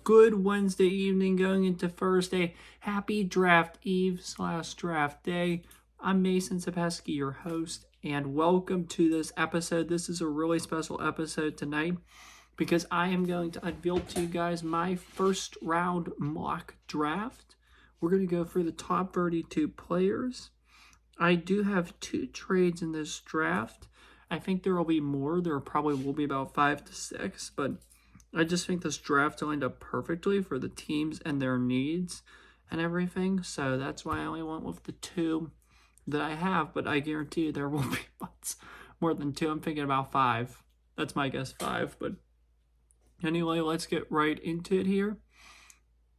Good Wednesday evening going into Thursday. Happy draft eve / draft day. I'm Mason Sapesky, your host, and welcome to this episode. This is a really special episode tonight because I am going to unveil to you guys my first round mock draft. We're going to go for the top 32 players. I do have 2 trades in this draft. I think there will be more. There probably will be about 5 to 6, but I just think this draft lined up perfectly for the teams and their needs and everything. So that's why I only went with the 2 that I have. But I guarantee you there will be lots more than 2. I'm thinking about 5. That's my guess, 5. But anyway, let's get right into it here.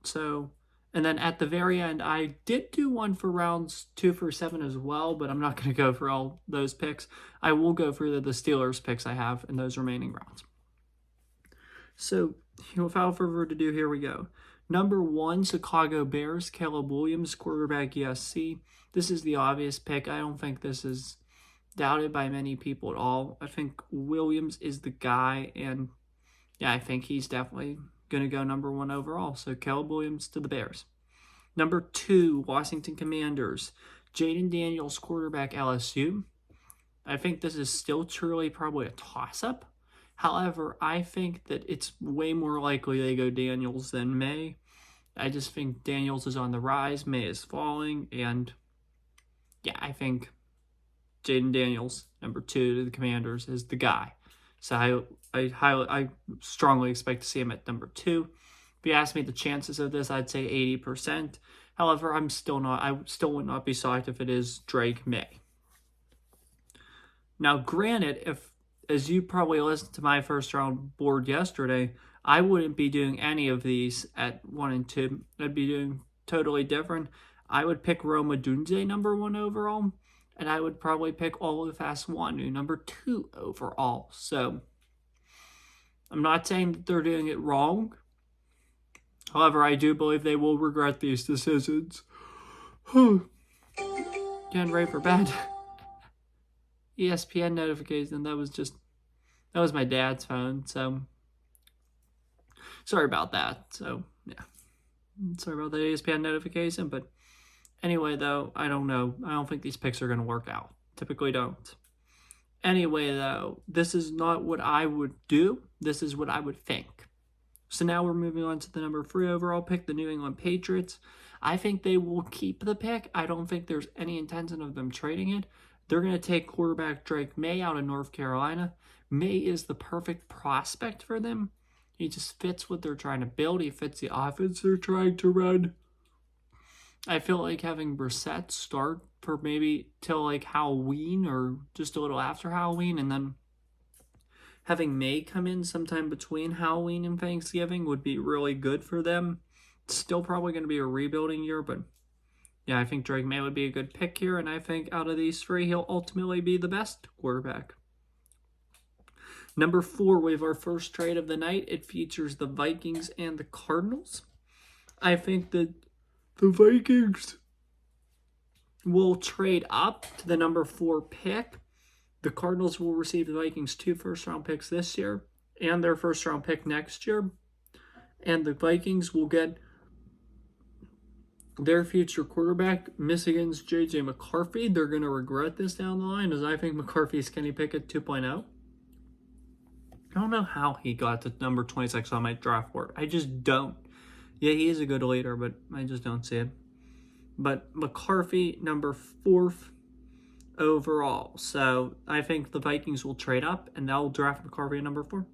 So, and then at the very end, I did do one for rounds 2 for 7 as well, but I'm not going to go for all those picks. I will go for the Steelers picks I have in those remaining rounds. So, without further ado, here we go. Number 1, Chicago Bears, Caleb Williams, quarterback USC. This is the obvious pick. I don't think this is doubted by many people at all. I think Williams is the guy, and yeah, I think he's definitely going to go number 1 overall. So, Caleb Williams to the Bears. Number 2, Washington Commanders, Jaden Daniels, quarterback LSU. I think this is still truly probably a toss-up. However, I think that it's way more likely they go Daniels than May. I just think Daniels is on the rise, May is falling, and yeah, I think Jaden Daniels, number 2 to the Commanders, is the guy. So I strongly expect to see him at number 2. If you ask me the chances of this, I'd say 80%. However, I still would not be shocked if it is Drake May. Now, granted, as you probably listened to my first round board yesterday, I wouldn't be doing any of these at 1 and 2. I'd be doing totally different. I would pick Rome Odunze number 1 overall, and I would probably pick Oluwaseun Wanu number 2 overall. So, I'm not saying that they're doing it wrong. However, I do believe they will regret these decisions. Getting ready for bed. ESPN notification, that was my dad's phone, so sorry about that. So yeah, sorry about the ESPN notification, but anyway, though, I don't know. I don't think these picks are going to work out. Typically don't. Anyway, though, this is not what I would do. This is what I would think. So now we're moving on to the number 3 overall pick, the New England Patriots. I think they will keep the pick. I don't think there's any intention of them trading it. They're going to take quarterback Drake May out of North Carolina. May is the perfect prospect for them. He just fits what they're trying to build. He fits the offense they're trying to run. I feel like having Brissett start for maybe till like Halloween or just a little after Halloween, and then having May come in sometime between Halloween and Thanksgiving would be really good for them. It's still probably going to be a rebuilding year, but yeah, I think Drake May would be a good pick here, and I think out of these 3, he'll ultimately be the best quarterback. Number 4, we have our first trade of the night. It features the Vikings and the Cardinals. I think that the Vikings will trade up to the number 4 pick. The Cardinals will receive the Vikings 2 first-round picks this year and their first-round pick next year. And the Vikings will get their future quarterback, Michigan's J.J. McCarthy. They're going to regret this down the line, as I think McCarthy's Kenny Pickett 2.0. I don't know how he got to number 26 on my draft board. I just don't. Yeah, he is a good leader, but I just don't see it. But McCarthy, number 4th overall. So I think the Vikings will trade up, and they'll draft McCarthy at number 4.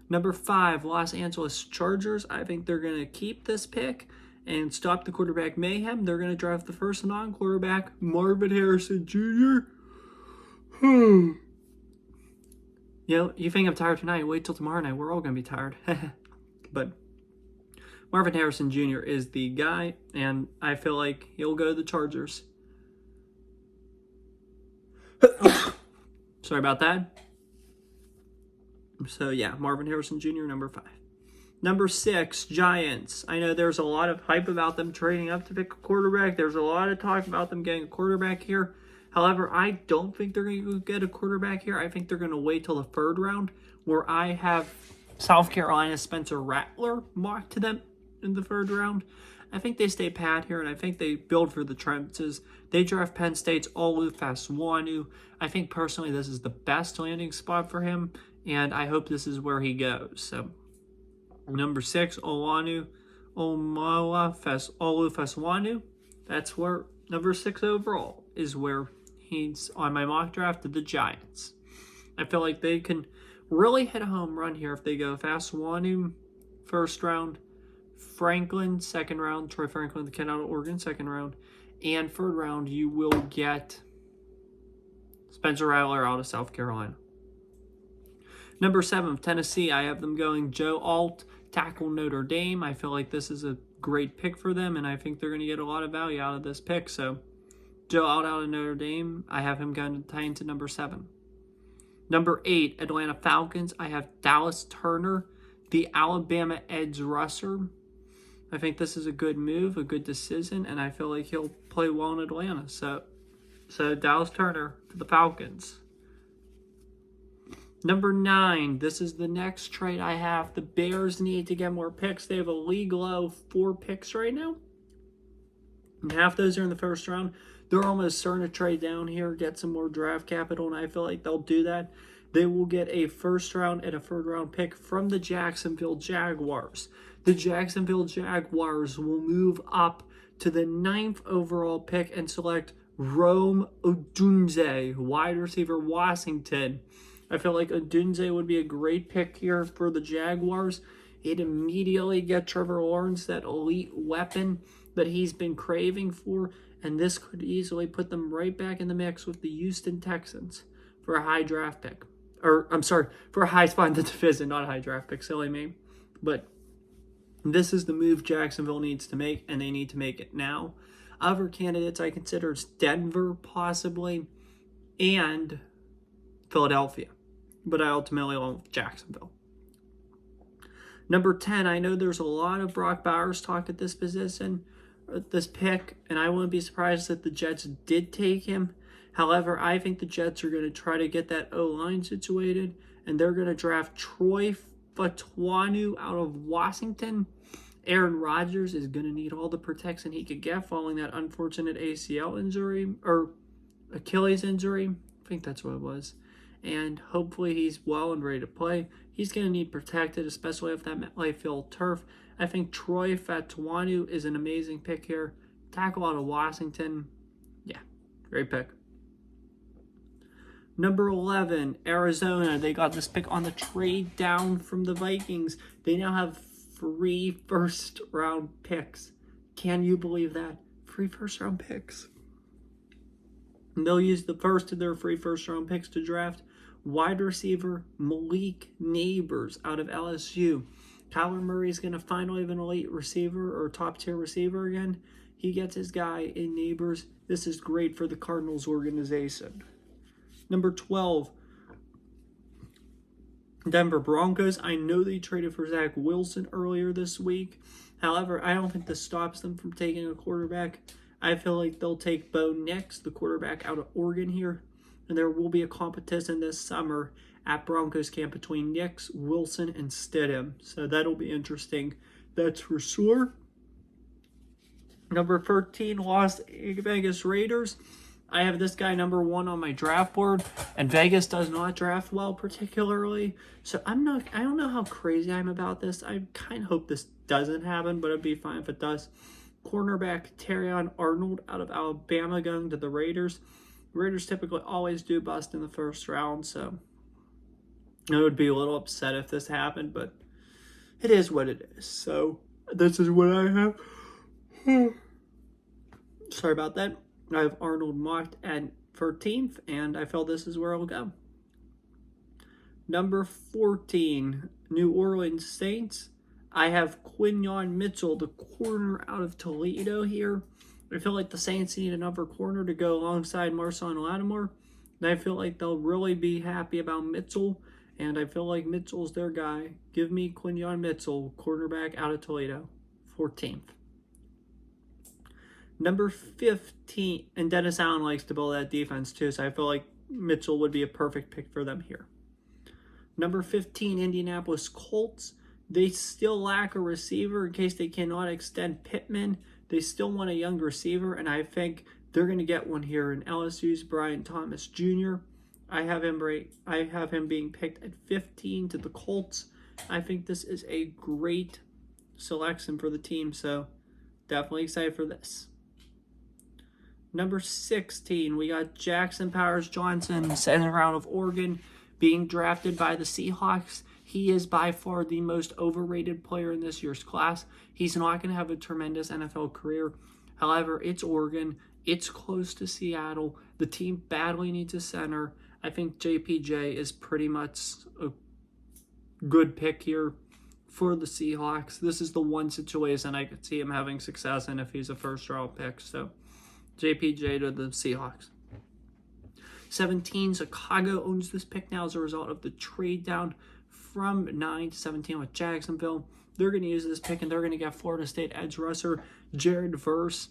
Number 5, Los Angeles Chargers. I think they're going to keep this pick and stop the quarterback mayhem. They're going to draft the first non-quarterback, Marvin Harrison Jr. You think I'm tired tonight? Wait till tomorrow night. We're all going to be tired. But Marvin Harrison Jr. is the guy, and I feel like he'll go to the Chargers. Sorry about that. So, yeah, Marvin Harrison Jr., number 5. Number 6, Giants. I know there's a lot of hype about them trading up to pick a quarterback. There's a lot of talk about them getting a quarterback here. However, I don't think they're going to get a quarterback here. I think they're going to wait till the 3rd round, where I have South Carolina, Spencer Rattler mocked to them in the 3rd round. I think they stay pat here, and I think they build for the trenches. They draft Penn State's Olu Faswanu. I think personally this is the best landing spot for him, and I hope this is where he goes. So, number 6, Olu Faswanu. That's where number 6 overall is where he's on my mock draft to the Giants. I feel like they can really hit a home run here if they go Faswanu 1st round, Franklin 2nd round, Troy Franklin, the kid out of Oregon 2nd round, and 3rd round you will get Spencer Rattler out of South Carolina. Number 7, Tennessee, I have them going Joe Alt, tackle Notre Dame. I feel like this is a great pick for them, and I think they're going to get a lot of value out of this pick. So Joe Alt out of Notre Dame, I have him going to tie into number 7. Number 8, Atlanta Falcons, I have Dallas Turner, the Alabama edge rusher. I think this is a good move, a good decision, and I feel like he'll play well in Atlanta. So Dallas Turner to the Falcons. Number 9, this is the next trade I have. The Bears need to get more picks. They have a league low 4 picks right now. And half those are in the 1st round. They're almost certain to trade down here, get some more draft capital, and I feel like they'll do that. They will get a 1st round and a 3rd round pick from the Jacksonville Jaguars. The Jacksonville Jaguars will move up to the 9th overall pick and select Rome Odunze, wide receiver, Washington. I feel like Odunze would be a great pick here for the Jaguars. He'd immediately get Trevor Lawrence, that elite weapon that he's been craving for, and this could easily put them right back in the mix with the Houston Texans for a high draft pick. For a high spot in the division, not a high draft pick, silly me. But this is the move Jacksonville needs to make, and they need to make it now. Other candidates I consider is Denver, possibly, and Philadelphia. But I ultimately went with Jacksonville. Number 10, I know there's a lot of Brock Bowers talk at this position, this pick, and I wouldn't be surprised if the Jets did take him. However, I think the Jets are going to try to get that O-line situated, and they're going to draft Troy Fautanu out of Washington. Aaron Rodgers is going to need all the protection he could get following that unfortunate ACL injury, or Achilles injury. I think that's what it was. And hopefully he's well and ready to play. He's going to need protected, especially if that MetLife Field turf. I think Troy Fautanu is an amazing pick here. Tackle out of Washington. Yeah, great pick. Number 11, Arizona. They got this pick on the trade down from the Vikings. They now have 3 first-round picks. Can you believe that? 3 first-round picks. And they'll use the first of their 3 first-round picks to draft wide receiver Malik Neighbors out of LSU. Kyler Murray's going to finally have an elite receiver or top-tier receiver again. He gets his guy in Neighbors. This is great for the Cardinals organization. Number 12, Denver Broncos. I know they traded for Zach Wilson earlier this week. However, I don't think this stops them from taking a quarterback. I feel like they'll take Bo Nix, the quarterback out of Oregon here. And there will be a competition this summer at Broncos camp between Nix, Wilson, and Stidham. So that'll be interesting. That's for sure. Number 13, Las Vegas Raiders. I have this guy number 1 on my draft board, and Vegas does not draft well particularly. So I don't know how crazy I'm about this. I kind of hope this doesn't happen, but it'd be fine if it does. Cornerback Terrion Arnold out of Alabama going to the Raiders. The Raiders typically always do bust in the 1st round, so I would be a little upset if this happened, but it is what it is. So this is what I have. Sorry about that. I have Arnold mocked at 13th, and I feel this is where I'll go. Number 14, New Orleans Saints. I have Quinyon Mitchell, the corner out of Toledo here. I feel like the Saints need another corner to go alongside Marshon Lattimore. And I feel like they'll really be happy about Mitchell. And I feel like Mitchell's their guy. Give me Quinyon Mitchell, cornerback out of Toledo, 14th. Number 15, and Dennis Allen likes to build that defense too, so I feel like Mitchell would be a perfect pick for them here. Number 15, Indianapolis Colts. They still lack a receiver in case they cannot extend Pittman. They still want a young receiver, and I think they're going to get one here in LSU's Brian Thomas Jr. I have him being picked at 15 to the Colts. I think this is a great selection for the team, so definitely excited for this. Number 16, we got Jackson Powers Johnson, second round of Oregon, being drafted by the Seahawks. He is by far the most overrated player in this year's class. He's not going to have a tremendous NFL career. However, it's Oregon. It's close to Seattle. The team badly needs a center. I think JPJ is pretty much a good pick here for the Seahawks. This is the one situation I could see him having success in if he's a first-round pick. So, JPJ to the Seahawks. 17, Chicago owns this pick now as a result of the trade down from 9 to 17 with Jacksonville. They're going to use this pick, and they're going to get Florida State edge rusher Jared Verse.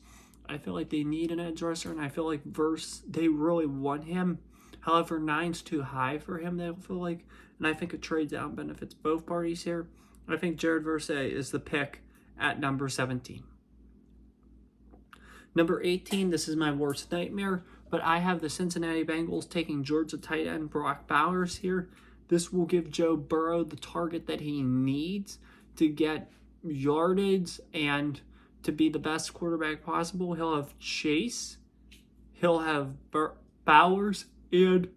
I feel like they need an edge rusher, and I feel like Verse, they really want him. However, 9's too high for him, they feel like, and I think a trade down benefits both parties here. I think Jared Verse is the pick at number 17. Number 18, this is my worst nightmare, but I have the Cincinnati Bengals taking Georgia tight end Brock Bowers here. This will give Joe Burrow the target that he needs to get yardage and to be the best quarterback possible. He'll have Chase, he'll have Bowers, and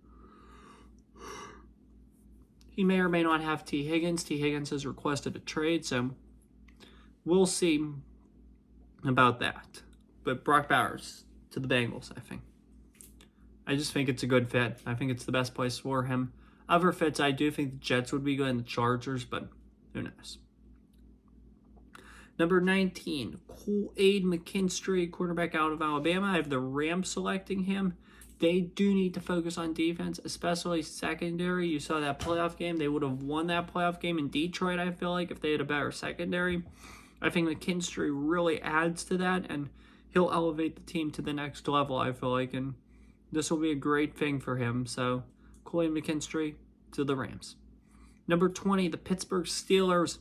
he may or may not have T. Higgins. T. Higgins has requested a trade, so we'll see about that. But Brock Bowers to the Bengals, I think. I just think it's a good fit. I think it's the best place for him. Other fits, I do think the Jets would be good and the Chargers, but who knows. Number 19, Kool-Aid McKinstry, quarterback out of Alabama. I have the Rams selecting him. They do need to focus on defense, especially secondary. You saw that playoff game. They would have won that playoff game in Detroit, I feel like, if they had a better secondary. I think McKinstry really adds to that, and he'll elevate the team to the next level, I feel like, and this will be a great thing for him. So, Kool-Aid McKinstry to the Rams. Number 20, the Pittsburgh Steelers.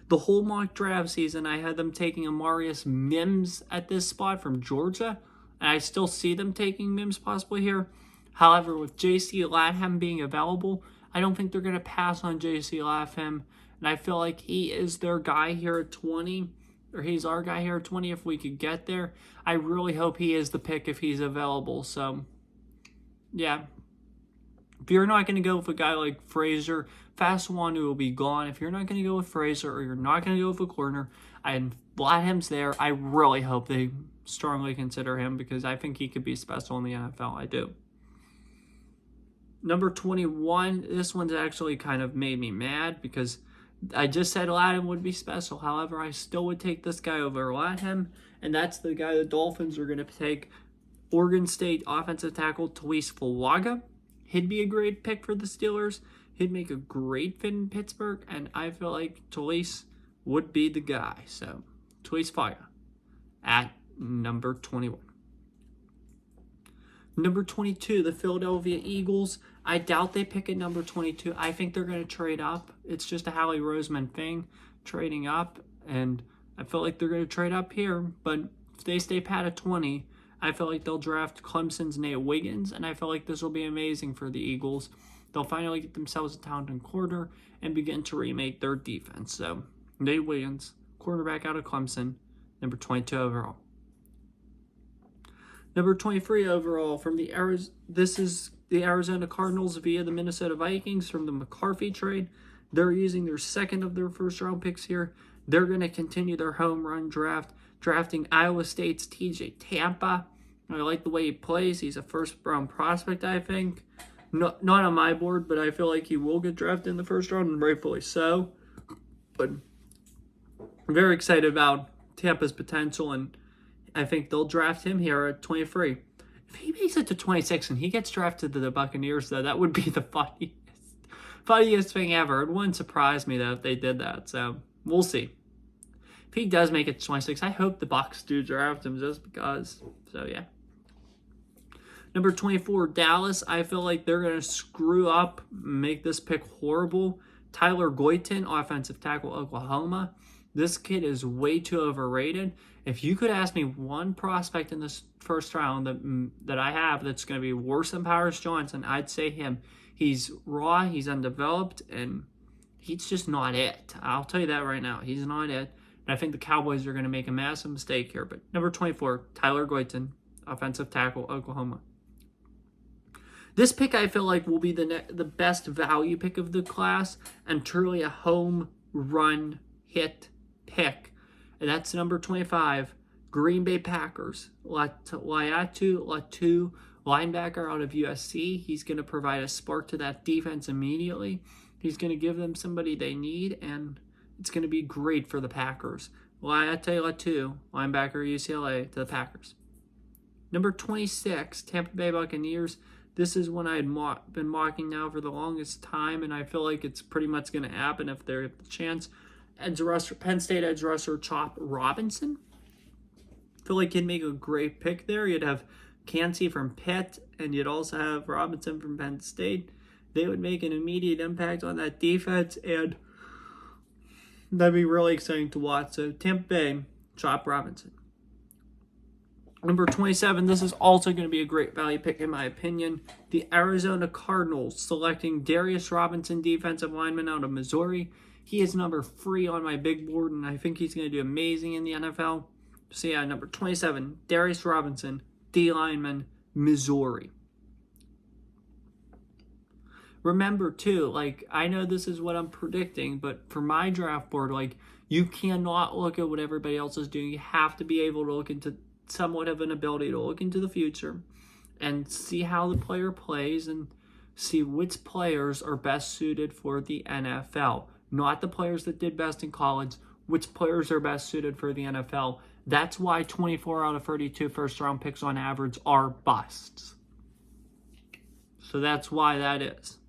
The whole mock draft season, I had them taking Amarius Mims at this spot from Georgia, and I still see them taking Mims possibly here. However, with J.C. Latham being available, I don't think they're going to pass on J.C. Latham, and I feel like he is their guy here at 20, or he's our guy here at 20 if we could get there. I really hope he is the pick if he's available, so yeah. If you're not going to go with a guy like Frazier, Fasawanu will be gone. If you're not going to go with Frazier or you're not going to go with a corner, and Latham's there, I really hope they strongly consider him because I think he could be special in the NFL. I do. Number 21, this one's actually kind of made me mad because I just said Latham would be special. However, I still would take this guy over Latham, and that's the guy the Dolphins are going to take. Oregon State offensive tackle Tawise Fulaga. He'd be a great pick for the Steelers. He'd make a great fit in Pittsburgh, and I feel like Tawise would be the guy. So, Tawise Fulaga at number 21. Number 22, the Philadelphia Eagles. I doubt they pick at number 22. I think they're going to trade up. It's just a Howie Roseman thing, trading up, and I feel like they're going to trade up here. But if they stay pat at 20, I feel like they'll draft Clemson's Nate Wiggins, and I feel like this will be amazing for the Eagles. They'll finally get themselves a talented quarter and begin to remake their defense. So, Nate Wiggins, quarterback out of Clemson, number 22 overall. Number 23 overall from this is the Arizona Cardinals via the Minnesota Vikings from the McCarthy trade. They're using their second of their first-round picks here. They're going to continue their home run draft, drafting Iowa State's TJ Tampa. I like the way he plays. He's a first-round prospect, I think. Not on my board, but I feel like he will get drafted in the first round, and rightfully so. But I'm very excited about Tampa's potential, and I think they'll draft him here at 23. If he makes it to 26 and he gets drafted to the Buccaneers, though, that would be the funniest thing ever. It wouldn't surprise me, though, if they did that. So, we'll see. If he does make it to 26, I hope the Bucs do draft him just because. So, yeah. Number 24, Dallas. I feel like they're going to screw up, make this pick horrible. Tyler Goyton, offensive tackle, Oklahoma. This kid is way too overrated. If you could ask me one prospect in this first round that I have that's going to be worse than Paris Johnson, I'd say him. He's raw, he's undeveloped, and he's just not it. I'll tell you that right now. He's not it. And I think the Cowboys are going to make a massive mistake here. But number 24, Tyler Goyton, offensive tackle, Oklahoma. This pick I feel like will be the best value pick of the class and truly a home run hit pick. And that's number 25, Green Bay Packers. Laiatu Latu, linebacker out of USC. He's going to provide a spark to that defense immediately. He's going to give them somebody they need, and it's going to be great for the Packers. Laiatu Latu, linebacker UCLA, to the Packers. Number 26, Tampa Bay Buccaneers. This is one I had been mocking now for the longest time, and I feel like it's pretty much going to happen if they have the chance. Penn State edge rusher Chop Robinson. I feel like he'd make a great pick there. You'd have Cansey from Pitt, and you'd also have Robinson from Penn State. They would make an immediate impact on that defense, and that'd be really exciting to watch. So Tampa Bay, Chop Robinson. Number 27, this is also going to be a great value pick in my opinion. The Arizona Cardinals selecting Darius Robinson, defensive lineman out of Missouri. He is number 3 on my big board, and I think he's going to do amazing in the NFL. So yeah, number 27, Darius Robinson, D lineman, Missouri. Remember too, like, I know this is what I'm predicting, but for my draft board, like, you cannot look at what everybody else is doing. You have to be able to look into somewhat of an ability to look into the future and see how the player plays and see which players are best suited for the NFL. Not the players that did best in college, which players are best suited for the NFL. That's why 24 out of 32 first-round picks on average are busts. So that's why that is.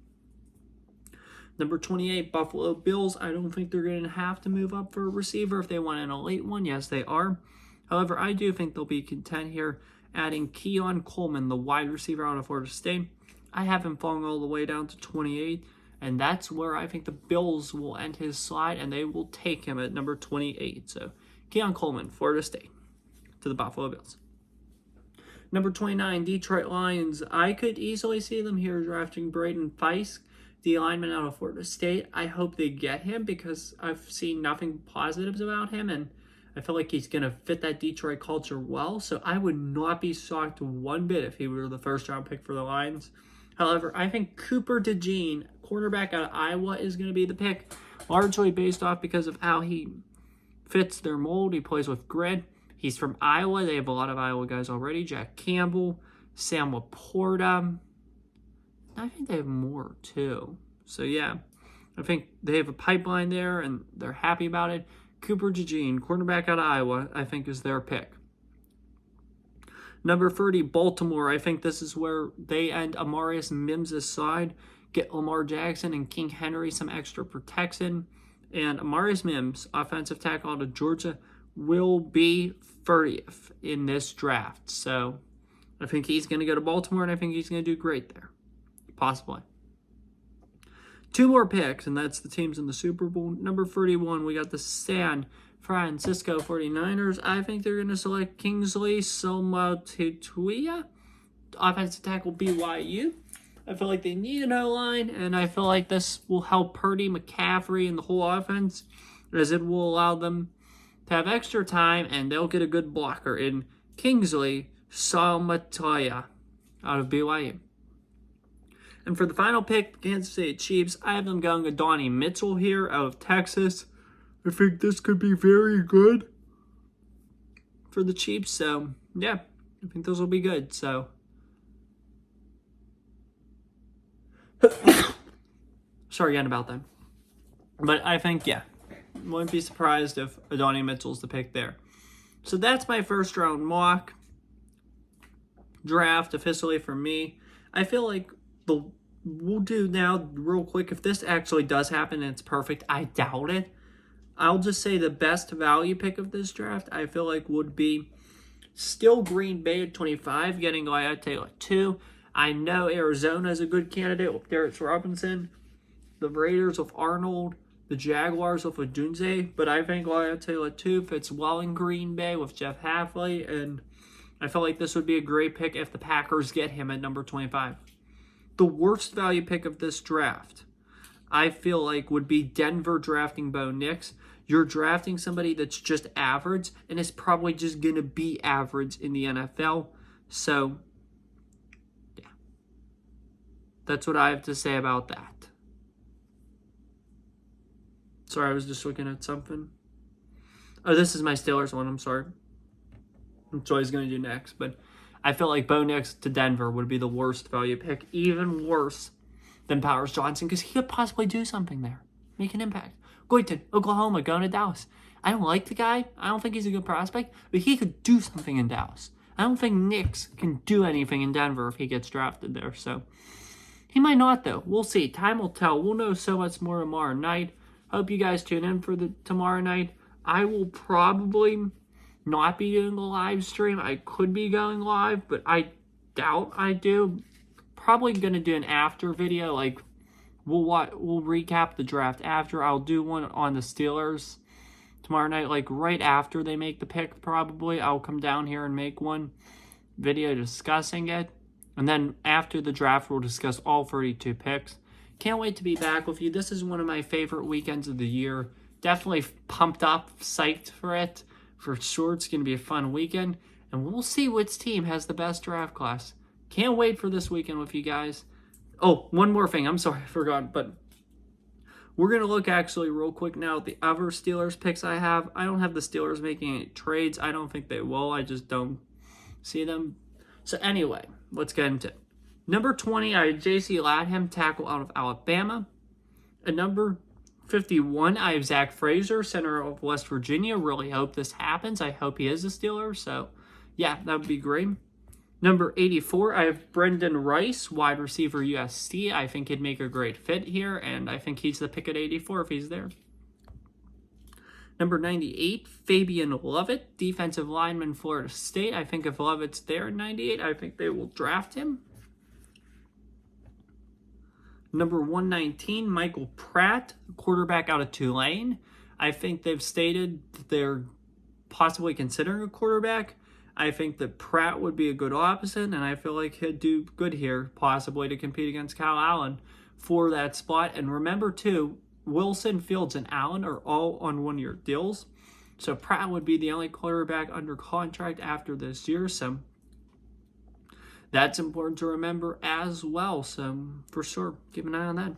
Number 28, Buffalo Bills. I don't think they're going to have to move up for a receiver if they want an elite one. Yes, they are. However, I do think they'll be content here adding Keon Coleman, the wide receiver out of Florida State. I have him falling all the way down to 28, and that's where I think the Bills will end his slide, and they will take him at number 28. So, Keon Coleman, Florida State, to the Buffalo Bills. Number 29, Detroit Lions. I could easily see them here drafting Braden Fisk, the lineman out of Florida State. I hope they get him because I've seen nothing positives about him, and I feel like he's going to fit that Detroit culture well. So I would not be shocked one bit if he were the first-round pick for the Lions. However, I think Cooper DeJean, quarterback out of Iowa, is going to be the pick, largely based off because of how he fits their mold. He plays with grit. He's from Iowa. They have a lot of Iowa guys already. Jack Campbell, Sam Laporta. I think they have more, too. So, yeah, I think they have a pipeline there, and they're happy about it. Cooper DeJean, cornerback out of Iowa, I think is their pick. Number 30, Baltimore. I think this is where they end Amarius Mims' side, get Lamar Jackson and King Henry some extra protection. And Amarius Mims, offensive tackle out of Georgia, will be 30th in this draft. So I think he's going to go to Baltimore, and I think he's going to do great there. Possibly. 2 more picks, and that's the teams in the Super Bowl. Number 31, we got the San Francisco 49ers. I think they're going to select Kingsley Suamataia, offensive tackle, BYU. I feel like they need an O-line, and I feel like this will help Purdy, McCaffrey, and the whole offense, as it will allow them to have extra time, and they'll get a good blocker in Kingsley Suamataia out of BYU. And for the final pick, Kansas City Chiefs, I have them going to Donnie Mitchell here out of Texas. I think this could be very good for the Chiefs. So, yeah, I think those will be good. So, sorry again about that. But I think, yeah, wouldn't be surprised if Donnie Mitchell's the pick there. So that's my first round mock draft officially for me. I feel like we'll do now real quick. If this actually does happen and it's perfect, I doubt it. I'll just say the best value pick of this draft, I feel like, would be Still Green Bay at 25, getting La'ote at 2. I know Arizona is a good candidate with Darius Robinson. The Raiders with Arnold. The Jaguars with Odunze. But I think La'ote at 2 fits well in Green Bay with Jeff Hafley. And I feel like this would be a great pick if the Packers get him at number 25. The worst value pick of this draft, I feel like, would be Denver drafting Bo Nix. You're drafting somebody that's just average and is probably just going to be average in the NFL. So, yeah. That's what I have to say about that. Sorry, I was just looking at something. Oh, this is my Steelers one. I'm sorry. That's what I was going to do next. But I feel like Bo Nix to Denver would be the worst value pick. Even worse than Powers Johnson because he could possibly do something there. Make an impact. Going to Oklahoma, going to Dallas. I don't like the guy. I don't think he's a good prospect, but he could do something in Dallas. I don't think Nix can do anything in Denver if he gets drafted there. So he might not, though. We'll see. Time will tell. We'll know so much more tomorrow night. Hope you guys tune in for the tomorrow night. I will probably not be doing a live stream. I could be going live, but I doubt I do. Probably going to do an after video, like we'll recap the draft after. I'll do one on the Steelers tomorrow night, like right after they make the pick probably. I'll come down here and make one video discussing it. And then after the draft, we'll discuss all 32 picks. Can't wait to be back with you. This is one of my favorite weekends of the year. Definitely pumped up, psyched for it. For sure, it's going to be a fun weekend. And we'll see which team has the best draft class. Can't wait for this weekend with you guys. Oh, one more thing. I'm sorry, I forgot. But we're going to look actually real quick now at the other Steelers picks I have. I don't have the Steelers making any trades. I don't think they will. I just don't see them. So anyway, let's get into it. Number 20, I have J.C. Latham, tackle out of Alabama. At number 51, I have Zach Frazier, center of West Virginia. Really hope this happens. I hope he is a Steeler. So, yeah, that would be great. Number 84, I have Brendan Rice, wide receiver USC. I think he'd make a great fit here, and I think he's the pick at 84 if he's there. Number 98, Fabian Lovett, defensive lineman, Florida State. I think if Lovett's there at 98, I think they will draft him. Number 119, Michael Pratt, quarterback out of Tulane. I think they've stated that they're possibly considering a quarterback. I think that Pratt would be a good option, and I feel like he'd do good here, possibly to compete against Kyle Allen for that spot. And remember, too, Wilson, Fields, and Allen are all on one-year deals. So Pratt would be the only quarterback under contract after this year. So that's important to remember as well. So for sure, keep an eye on that.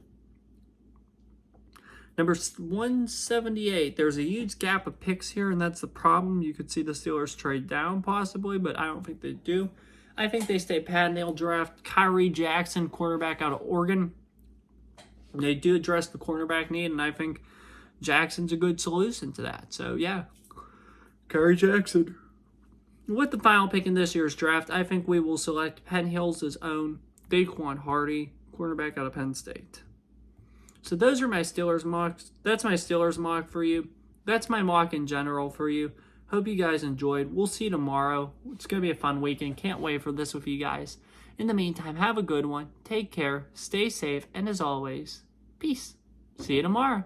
Number 178, there's a huge gap of picks here, and that's the problem. You could see the Steelers trade down possibly, but I don't think they do. I think they stay pat and they'll draft Kyrie Jackson, quarterback out of Oregon. They do address the cornerback need, and I think Jackson's a good solution to that. So, yeah, Kyrie Jackson. With the final pick in this year's draft, I think we will select Penn Hills' own Daquan Hardy, quarterback out of Penn State. So those are my Steelers mocks. That's my Steelers mock for you. That's my mock in general for you. Hope you guys enjoyed. We'll see you tomorrow. It's going to be a fun weekend. Can't wait for this with you guys. In the meantime, have a good one. Take care. Stay safe. And as always, peace. See you tomorrow.